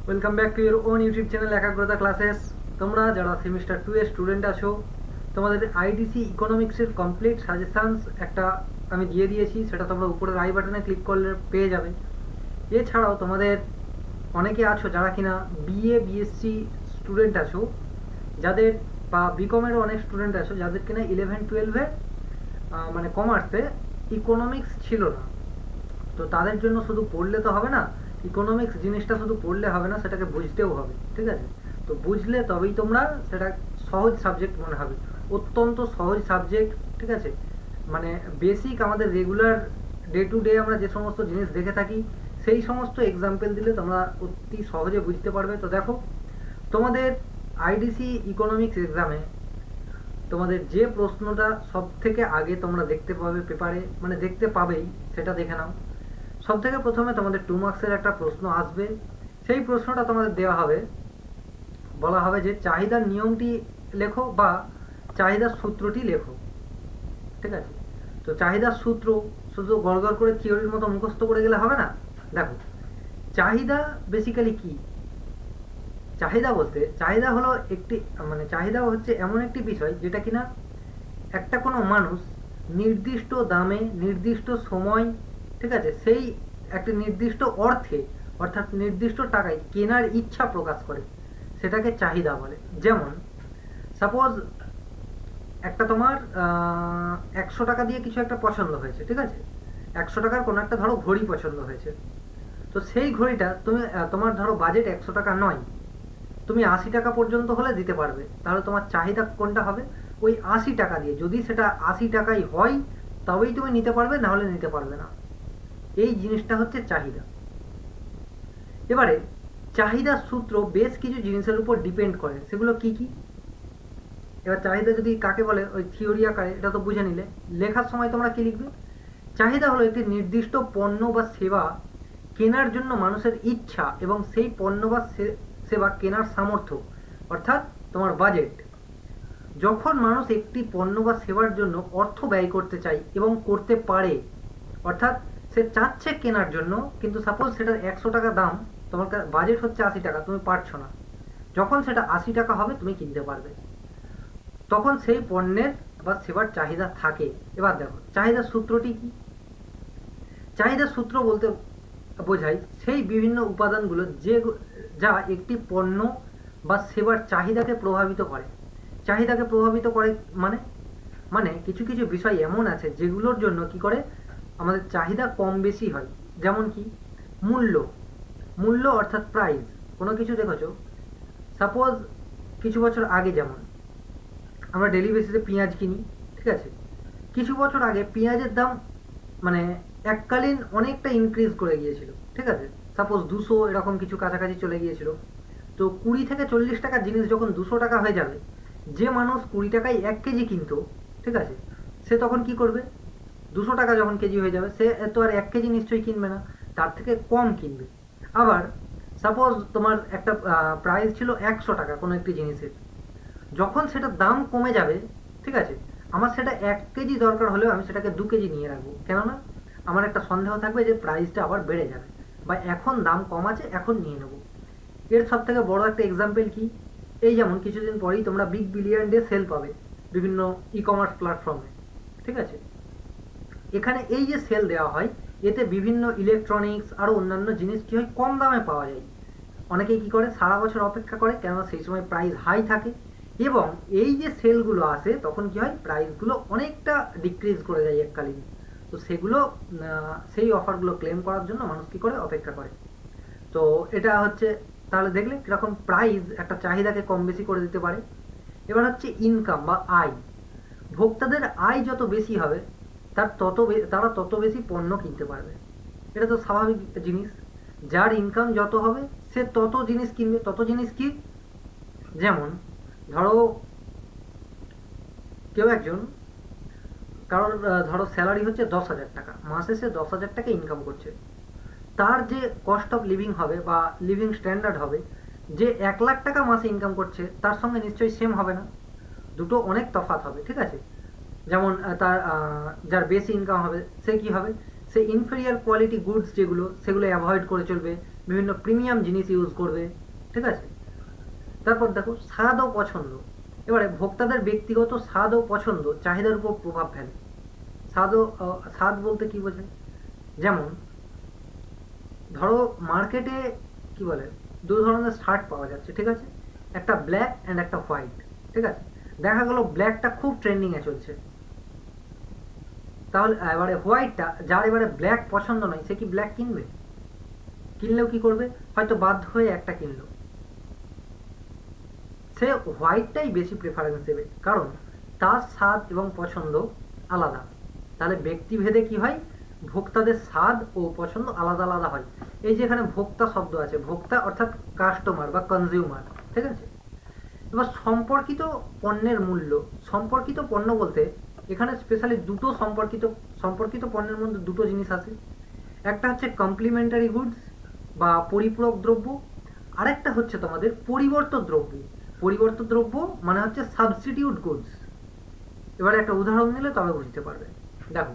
Welcome back to your own YouTube channel একাগ্রতা classes. তোমরা যারা সেমিস্টার 2 এর স্টুডেন্ট আছো, তোমাদের আইডিসি ইকোনমিক্সের কমপ্লিট সাজেশনস একটা আমি দিয়ে দিয়েছি, সেটা তোমরা উপরের আই বাটনে ক্লিক করলে পেয়ে যাবে। এছাড়াও তোমাদের অনেকে আছো যারা কিনা বিএ বিএসসি স্টুডেন্ট আছো, যাদের বা বিকমেরও অনেক স্টুডেন্ট আছো যাদের কিনা 11-12-এ মানে কমার্সে ইকোনমিক্স ছিল না। তো তাদের জন্য শুধু পড়লে তো হবে না, ইকোনমিক্স জিনিসটা শুধু পড়লে হবে না, সেটাকে বুঝতেও হবে, ঠিক আছে? তো বুঝলে তবেই তোমরা সেটা সহজ সাবজেক্ট মনে হবে, অত্যন্ত সহজ সাবজেক্ট, ঠিক আছে? মানে বেসিক আমাদের রেগুলার ডে টু ডে আমরা যে সমস্ত জিনিস দেখে থাকি সেই সমস্ত এক্সাম্পল দিলে তোমরা অতি সহজে বুঝতে পারবে। তো দেখো, তোমাদের আইডিসি ইকোনমিক্স এক্সামে তোমাদের যে প্রশ্নটা সব থেকে আগে তোমরা দেখতে পাবে পেপারে, মানে দেখতে পাবেই, সেটা দেখে নাও। সব থেকে প্রথমে তোমাদের 2 মার্কসের একটা প্রশ্ন আসবে। সেই প্রশ্নটা তোমাদের দেওয়া হবে, বলা হবে যে চাহিদার নিয়মটি লেখো বা চাহিদার সূত্রটি লেখো, ঠিক আছে? তো চাহিদার সূত্র শুধু গড়গড় করে থিওরির মতো মুখস্থ করে গেলে হবে না। দেখো, চাহিদা বেসিক্যালি কি? চাহিদা বলতে, চাহিদা হলো একটি, মানে চাহিদা হচ্ছে এমন একটি বিষয় যেটা কিনা একটা কোনো মানুষ নির্দিষ্ট দামে নির্দিষ্ট সময়, ঠিক আছে, সেই একটা নির্দিষ্ট অর্থে অর্থাৎ নির্দিষ্ট টাকায় কেনার ইচ্ছা প্রকাশ করে, সেটাকে চাহিদা বলে। যেমন সাপোজ একটা তোমার 100 টাকা দিয়ে কিছু একটা পছন্দ হয়েছে, ঠিক আছে? 100 টাকার কোনো একটা ধরো ঘড়ি পছন্দ হয়েছে। তো সেই ঘড়িটা তুমি তোমার ধরো বাজেট 100 টাকা নয়, তুমি 80 টাকা পর্যন্ত হলে দিতে পারবে, তাহলে তোমার চাহিদা কোনটা হবে? ওই 80 টাকা দিয়ে, যদি সেটা 80 টাকাই হয় তবেই তুমি নিতে পারবে, না হলে নিতে পারবে না। এই জিনিসটা হচ্ছে চাহিদা। এবারে চাহিদার সূত্র বেশ কিছু জিনিসের উপর ডিপেন্ড করে, সেগুলো কি কি? এবার চাহিদা যদি কাকে বলে ওই থিওরি আকারে এটা তো বুঝে নিলে। লেখার সময় তোমরা কি লিখবে? চাহিদা হলো একটি নির্দিষ্ট পণ্য বা সেবা কেনার জন্য মানুষের ইচ্ছা এবং সেই পণ্য বা সেবা কেনার সামর্থ্য, অর্থাৎ তোমার বাজেট। যখন মানুষ একটি পণ্য বা সেবার জন্য অর্থ ব্যয় করতে চায় এবং করতে পারে, অর্থাৎ সে চাচ্ছে কেনার জন্য, কিন্তু সাপোজ সেটার 100 টাকা দাম, তোমার বাজেট হচ্ছে 80 টাকা, তুমি পারছো না, যখন সেটা 80 টাকা হবে তুমি কিনতে পারবে, তখন সেই পণ্যের বা সেবার চাহিদা থাকে। এবার দেখো চাহিদার সূত্রটি কি? চাহিদার সূত্র বলতে বোঝায় সেই বিভিন্ন উপাদানগুলো যে যা একটি পণ্য বা সেবার চাহিদাকে প্রভাবিত করে। চাহিদাকে প্রভাবিত করে মানে মানে কিছু কিছু বিষয় এমন আছে যেগুলোর জন্য কি করে আমাদের চাহিদা কম বেশি হয়। যেমন কি? মূল্য। মূল্য অর্থাৎ প্রাইস। কোনো কিছু দেখেছো, সাপোজ কিছু বছর আগে যেমন আমরা ডেলি বেসিসে পেঁয়াজ কিনি, ঠিক আছে? কিছু বছর আগে পেঁয়াজের দাম মানে এককালীন অনেকটা ইনক্রিজ করে গিয়েছিল, ঠিক আছে? সাপোজ 200 এরকম কিছু কাছাকাছি চলে গিয়েছিল। তো 20 থেকে 40 টাকার জিনিস যখন 200 টাকা হয়ে যাবে, যে মানুষ 20 টাকায় 1 কেজি কিনতো, ঠিক আছে, সে তখন কি করবে? 200 টাকা যখন কেজি হয়ে যাবে, সে তো আর 1 কেজি নিশ্চয়ই কিনবে না, তার থেকে কম কিনবে। আবার সাপোজ তোমার একটা প্রাইস ছিল 100 টাকা কোনো একটি জিনিসের, যখন সেটার দাম কমে যাবে, ঠিক আছে, আমার সেটা 1 কেজি দরকার হলেও আমি সেটাকে 2 কেজি নিয়ে রাখবো, কেননা আমার একটা সন্দেহ থাকবে যে প্রাইসটা আবার বেড়ে যাবে, বা এখন দাম কম আছে এখন নিয়ে নেবো। এর সব থেকে বড় একটা এক্সাম্পল কি? এই যেমন কিছুদিন পরেই তোমরা বিগ বিলিয়ন ডে সেল পাবে বিভিন্ন ই কমার্স প্ল্যাটফর্মে, ঠিক আছে? এখানে এই যে সেল দেওয়া হয়, এতে বিভিন্ন ইলেকট্রনিক্স আরও অন্যান্য জিনিস কি হয়, কম দামে পাওয়া যায়। অনেকেই কি করে, সারা বছর অপেক্ষা করে, কেননা সেই সময় প্রাইস হাই থাকে, এবং এই যে সেলগুলো আসে তখন কি হয়, প্রাইসগুলো অনেকটা ডিক্রিজ করে যায় এককালীন। তো সেগুলো সেই অফারগুলো ক্লেম করার জন্য মানুষ কি করে, অপেক্ষা করে। তো এটা হচ্ছে, তাহলে দেখলে কিরকম প্রাইস একটা চাহিদাকে কম বেশি করে দিতে পারে। এবার হচ্ছে ইনকাম বা আয়। ভোক্তাদের আয় যত বেশি হবে তারা তত বেশি পণ্য কিনতে পারবে, এটা তো স্বাভাবিক জিনিস। যার ইনকাম যত হবে সে তত জিনিস কিনবে। তত জিনিস কি? যেমন ধরো কেউ একজন, কারোর ধরো স্যালারি হচ্ছে 10,000 টাকা, মাসে সে 10,000 টাকা ইনকাম করছে। তার যে কস্ট অফ লিভিং হবে বা লিভিং স্ট্যান্ডার্ড হবে, যে 1,00,000 টাকা মাসে ইনকাম করছে তার সঙ্গে নিশ্চয়ই সেম হবে না, দুটো অনেক তফাৎ হবে, ঠিক আছে? যেমন তার যার বেশি ইনকাম হবে সে কি হবে, সে ইনফেরিয়ার কোয়ালিটি গুডস যেগুলো সেগুলো অ্যাভয়েড করে চলবে, বিভিন্ন প্রিমিয়াম জিনিস ইউজ করবে, ঠিক আছে। তারপর দেখো স্বাদ ও পছন্দ। এবারে ভোক্তাদের ব্যক্তিগত স্বাদ ও পছন্দ চাহিদার উপর প্রভাব ফেলে। স্বাদ বলতে কি বোঝায়, যেমন ধরো মার্কেটে কি বলে দু ধরনের শার্ট পাওয়া যাচ্ছে, ঠিক আছে, একটা ব্ল্যাক অ্যান্ড একটা হোয়াইট, ঠিক আছে। দেখা গেল ব্ল্যাকটা খুব ট্রেন্ডিংয়ে চলছে, তাহলে এবারে হোয়াইটটা, যার এবারে ব্ল্যাক পছন্দ নয়, সে কি ব্ল্যাক কিনবে? কিনলেও কি করবে, হয়তো বাধ্য হয়ে একটা কিনলো, সে হোয়াইটটাই বেশি প্রেফারেন্স দেবে, কারণ তার স্বাদ এবং পছন্দ আলাদা। তাহলে ব্যক্তিভেদে কি হয়, ভোক্তাদের স্বাদ ও পছন্দ আলাদা আলাদা হয়। এই যে এখানে ভোক্তা শব্দ আছে, ভোক্তা অর্থাৎ কাস্টমার বা কনজিউমার, ঠিক আছে। এবার সম্পর্কিত পণ্যের মূল্য। সম্পর্কিত পণ্য বলতে এখানে স্পেশালি দুটো সম্পর্কিত পণ্যের মধ্যে দুটো জিনিস আছে। একটা হচ্ছে কমপ্লিমেন্টারি গুডস বা পরিপূরক দ্রব্য, আরেকটা হচ্ছে তোমাদের পরিবর্তন দ্রব্য। পরিবর্তন দ্রব্য মানে হচ্ছে সাবস্টিটিউট গুডস। এবারে একটা উদাহরণ দিলে তবে বুঝতে পারবে। দেখো,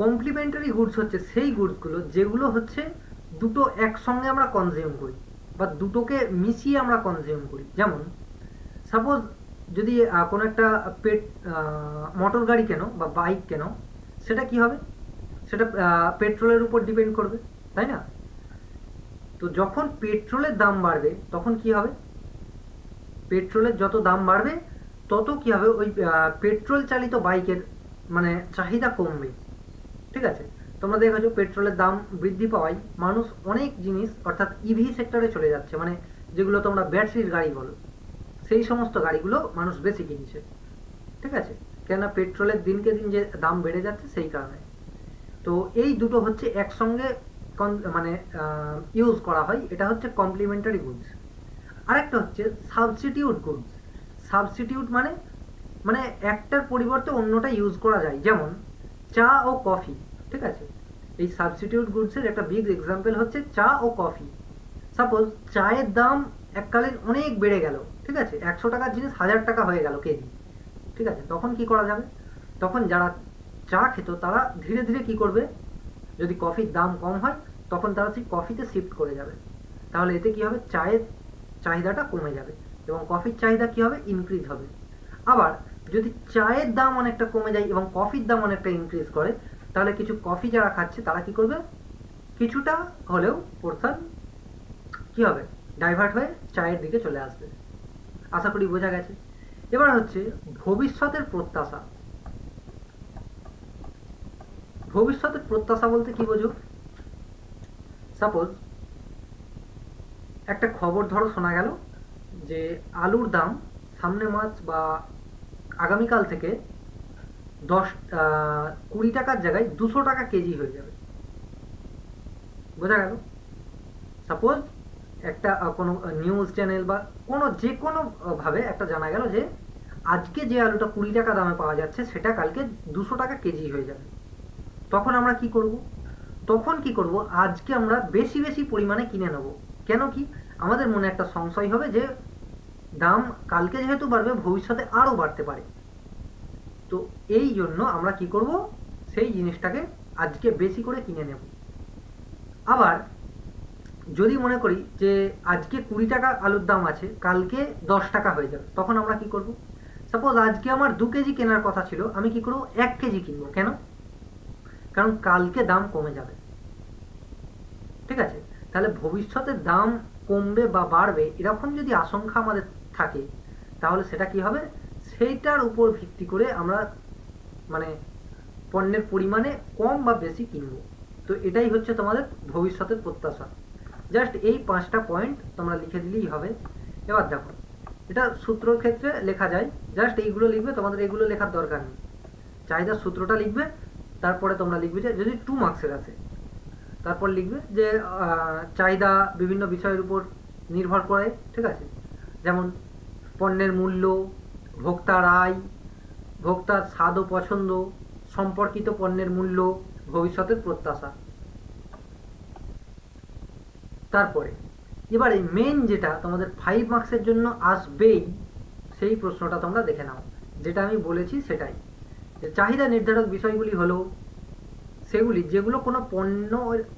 কমপ্লিমেন্টারি গুডস হচ্ছে সেই গুডসগুলো যেগুলো হচ্ছে দুটো একসঙ্গে আমরা কনজিউম করি বা দুটোকে মিশিয়ে আমরা কনজিউম করি। যেমন সাপোজ যদি কোনো একটা মোটর গাড়ি কেনো বা বাইক কেনো, সেটা কি হবে, সেটা পেট্রোলের উপর ডিপেন্ড করবে, তাই না? তো যখন পেট্রোলের দাম বাড়বে তখন কি হবে, পেট্রোলের যত দাম বাড়বে তত কি হবে, ওই পেট্রোল চালিত বাইকের মানে চাহিদা কমবে, ঠিক আছে। তোমরা দেখেছো পেট্রোলের দাম বৃদ্ধি পাওয়ায় মানুষ অনেক জিনিস অর্থাৎ ইভি সেক্টরে চলে যাচ্ছে, মানে যেগুলো তোমরা ব্যাটারির গাড়ি বলো, সেই সমস্ত গাড়িগুলো মানুষ বেশি কিনছে, ঠিক আছে, কেননা পেট্রোলের দিনকে দিন যে দাম বেড়ে যাচ্ছে সেই কারণে। তো এই দুটো হচ্ছে একসঙ্গে মানে ইউজ করা হয়, এটা হচ্ছে কমপ্লিমেন্টারি গুডস। আরেকটা হচ্ছে সাবস্টিটিউট গুডস। সাবস্টিটিউট মানে মানে একটার পরিবর্তে অন্যটা ইউজ করা যায়, যেমন চা ও কফি, ঠিক আছে। এই সাবস্টিটিউট গুডসের একটা বিগ এক্সাম্পল হচ্ছে চা ও কফি। সাপোজ চায়ের দাম এককালীন অনেক বেড়ে গেল, ঠিক আছে, 100 টাকার জিনিস 1000 টাকা হয়ে গেল কেজি, ঠিক আছে। তখন কি করা যাবে, তখন যারা চা খেত তারা ধীরে ধীরে কি করবে, যদি কফির দাম কম হয় তখন তারা সেই কফিতে শিফট করে যাবে। তাহলে এতে কি হবে, চায়ের চাহিদাটা কমে যাবে এবং কফির চাহিদা কি হবে, ইনক্রিজ হবে। আবার যদি চায়ের দাম অনেকটা কমে যায় এবং কফির দাম অনেকটা ইনক্রিজ করে, তাহলে কিছু কফি যারা খাচ্ছে তারা কি করবে, কিছুটা হলেও পোর্শন কি হবে, ডাইভার্ট হয়ে চায়ের দিকে চলে আসবে। আশা করি বোঝা গেছে। এবার হচ্ছে ভবিষ্যতের প্রত্যাশা। ভবিষ্যতের প্রত্যাশা বলতে কি বোঝো, সাপোজ একটা খবর ধরো শোনা গেল যে আলুর দাম সামনের মাস বা আগামীকাল থেকে 20 টাকার জায়গায় 200 টাকা কেজি হয়ে যাবে, বোঝা গেল। সাপোজ একটা কোনো নিউজ চ্যানেল বা যে কোনো ভাবে একটা জানা গেল যে আজকে যে আলুটা 20 টাকা দামে পাওয়া যাচ্ছে সেটা কালকে 200 টাকা কেজি হয়ে যাবে। তখন আমরা কি করব, আজকে আমরা বেশি বেশি পরিমাণে কিনে নেব। কেন কি, আমাদের মনে একটা সংশয় হবে যে দাম কালকে যেহেতু বাড়বে ভবিষ্যতে আরো বাড়তে পারে। তো এই জন্য আমরা কি করব, সেই জিনিসটাকে আজকে বেশি করে কিনে নেব। আবার যদি মনে করি যে আজকে 20 টাকা আলুর দাম আছে, কালকে 10 টাকা হয়ে যাবে, তখন আমরা কি করব, সাপোজ আজকে আমার 2 কেজি কেনার কথা ছিল, আমি কি করব 1 কেজি কিনবো। কেন, কারণ কালকে দাম কমে যাবে, ঠিক আছে। তাহলে ভবিষ্যতে দাম কমবে বা বাড়বে এরকম যদি আশঙ্কা আমাদের থাকে, তাহলে সেটা কি হবে, সেইটার উপর ভিত্তি করে আমরা মানে পণ্যের পরিমাণে কম বা বেশি কিনবো। তো এটাই হচ্ছে তোমাদের ভবিষ্যতের প্রত্যাশা। জাস্ট এই 5টা পয়েন্ট তোমরা লিখে দিলেই হবে। এবার দেখো, এটা সূত্রর ক্ষেত্রে লেখা যায়, জাস্ট এইগুলো লিখবে, তোমাদের এগুলো লেখার দরকার নেই। চাহিদার সূত্রটা লিখবে, তারপরে তোমরা লিখবে যে যদি 2 মার্কসের আছে, তারপর লিখবে যে চাহিদা বিভিন্ন বিষয়ের উপর নির্ভর করে, ঠিক আছে, যেমন পণ্যের মূল্য, ভোক্তার আয়, ভোক্তার স্বাদ ও পছন্দ, সম্পর্কিত পণ্যের মূল্য, ভবিষ্যতের প্রত্যাশা। তারপরে এবারে মেন যেটা তোমাদের 5 মার্কসের জন্য আসবেই, সেই প্রশ্নটা তোমরা দেখে নাও। যেটা আমি বলেছি সেটাই, যে চাহিদা নির্ধারক বিষয়গুলি হলো সেগুলি যেগুলো কোনো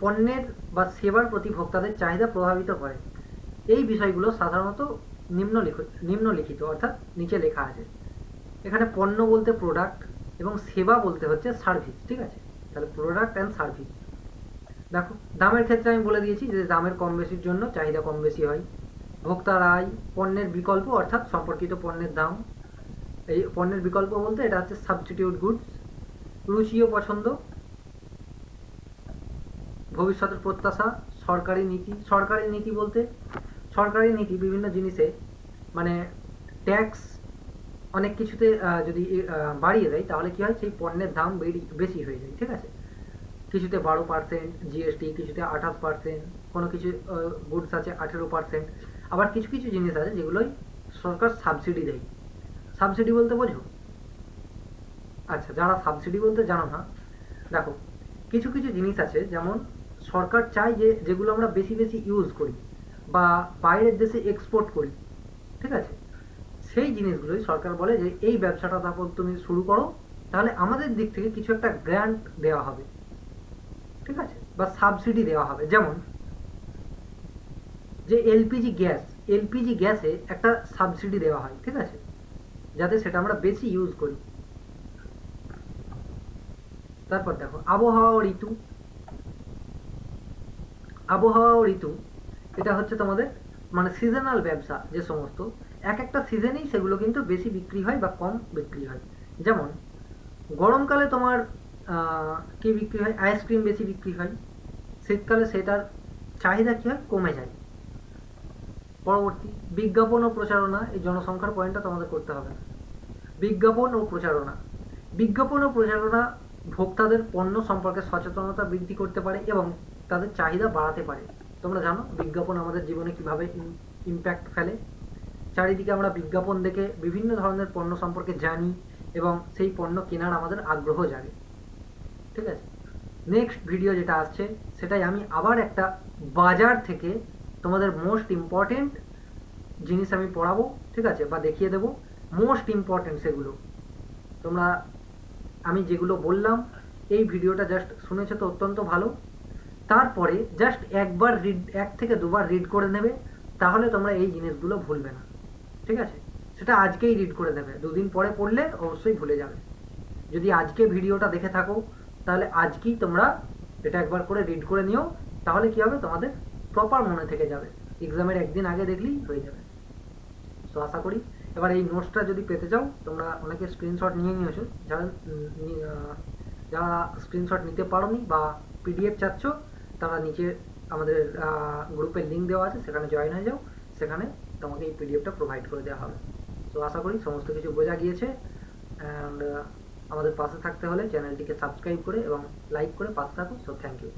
পণ্যের বা সেবার প্রতি ভোক্তাদের চাহিদা প্রভাবিত করে। এই বিষয়গুলো সাধারণত নিম্নলিখিত অর্থাৎ নিচে লেখা আছে। এখানে পণ্য বলতে প্রোডাক্ট এবং সেবা বলতে হচ্ছে সার্ভিস, ঠিক আছে? তাহলে প্রোডাক্ট অ্যান্ড সার্ভিস। দেখো দামের ক্ষেত্রে আমি বলে দিয়েছি যে দামের কম বেশির জন্য চাহিদা কম বেশি হয়। ভোক্তার আয়, পণ্যের বিকল্প অর্থাৎ সম্পর্কিত পণ্যের দাম। এই পণ্যের বিকল্প বলতে এটা হচ্ছে সাবস্টিটিউট গুডস। রুচি ও পছন্দ, ভবিষ্যতের প্রত্যাশা, সরকারি নীতি। সরকারি নীতি বলতে সরকারি নীতি বিভিন্ন জিনিসে মানে ট্যাক্স অনেক কিছুতে যদি বাড়িয়ে দেয় তাহলে কি হয়, সেই পণ্যের দাম বেশি হয়ে যায়, ঠিক আছে? কিছুতে 12% জিএসটি, কিছুতে 28%, কোনো কিছু গুডস আছে 18%, আবার কিছু কিছু জিনিস আছে যেগুলোই সরকার সাবসিডি দেয়। সাবসিডি বলতে বোঝো? আচ্ছা, যারা সাবসিডি বলতে জানো না, দেখো কিছু কিছু জিনিস আছে যেমন সরকার চায় যে যেগুলো আমরা বেশি বেশি ইউজ করি বা বাইরের দেশে এক্সপোর্ট করি, ঠিক আছে? সেই জিনিসগুলোই সরকার বলে যে এই ব্যবসাটা তারপর তুমি শুরু করো, তাহলে আমাদের দিক থেকে কিছু একটা গ্র্যান্ট দেওয়া হবে, ঠিক আছে? বা সাবসিডি দেওয়া হবে। যেমন যে এলপিজি গ্যাসে একটা সাবসিডি দেওয়া হয়, ঠিক আছে? যাতে সেটা আমরা বেশি ইউজ করি। তারপর দেখো আবহাওয়া ও ঋতু। আবহাওয়া ও ঋতু এটা হচ্ছে তোমাদের মানে সিজনাল ব্যবসা, যে সমস্ত এক একটা সিজনেই সেগুলো কিন্তু বেশি বিক্রি হয় বা কম বিক্রি হয়। যেমন গরমকালে তোমার কি বিক্রি হয়, আইসক্রিম বেশি বিক্রি হয়। শীতকালে সেটার চাহিদা কি হয়, কমে যায়। পরবর্তী বিজ্ঞাপন ও প্রচারণা। এই জনসংখ্যার পয়েন্টটা তোমাদের করতে হবে না। বিজ্ঞাপন ও প্রচারণা। বিজ্ঞাপন ও প্রচারণা ভোক্তাদের পণ্য সম্পর্কে সচেতনতা বৃদ্ধি করতে পারে এবং তাদের চাহিদা বাড়াতে পারে। তোমরা জানো বিজ্ঞাপন আমাদের জীবনে কিভাবে ইম্প্যাক্ট ফেলে। চারিদিকে আমরা বিজ্ঞাপন দেখে বিভিন্ন ধরনের পণ্য সম্পর্কে জানি এবং সেই পণ্য কেনার আমাদের আগ্রহ জাগে, ঠিক আছে? নেক্সট ভিডিও যেটা আসছে সেটাই আমি আবার একটা বাজার থেকে তোমাদের মোস্ট ইম্পর্টেন্ট জিনিস আমি পড়াবো, ঠিক আছে? বা দেখিয়ে দেবো মোস্ট ইম্পর্টেন্ট সেগুলো। তোমরা আমি যেগুলো বললাম এই ভিডিওটা জাস্ট শুনেছো তো অত্যন্ত ভালো, তারপরে জাস্ট একবার এক থেকে দুবার রিড করে নেবে, তাহলে তোমরা এই জিনিসগুলো ভুলবে না, ঠিক আছে? সেটা আজকেই রিড করে নেবে, দুদিন পরে পড়লে অবশ্যই ভুলে যাবে। যদি আজকে ভিডিওটা দেখে থাকো তাহলে আজকেই তোমরা এটা একবার করে রিড করে নিও, তাহলে কি হবে, তোমাদের প্রপার মনে থেকে যাবে, এক্সামের একদিন আগে দেখলেই হয়ে যাবে। সো আশা করি এবার এই নোটসটা যদি পেতে চাও তোমরা অনেকে স্ক্রিনশট নিয়ে নিয়েছো, যারা যারা স্ক্রিনশট নিতে পারোনি বা পিডিএফ চাচ্ছ তারা নিচে আমাদের গ্রুপের লিঙ্ক দেওয়া আছে, সেখানে জয়েন হয়ে যাও, সেখানে তোমাকে এই পিডিএফটা প্রোভাইড করে দেওয়া হবে। তো আশা করি সমস্ত কিছু বোঝা গিয়েছে। অ্যান্ড আমাদের পাশে থাকতে হলে চ্যানেলটিকে সাবস্ক্রাইব করে এবং লাইক করে পাশে থাকো। So thank you.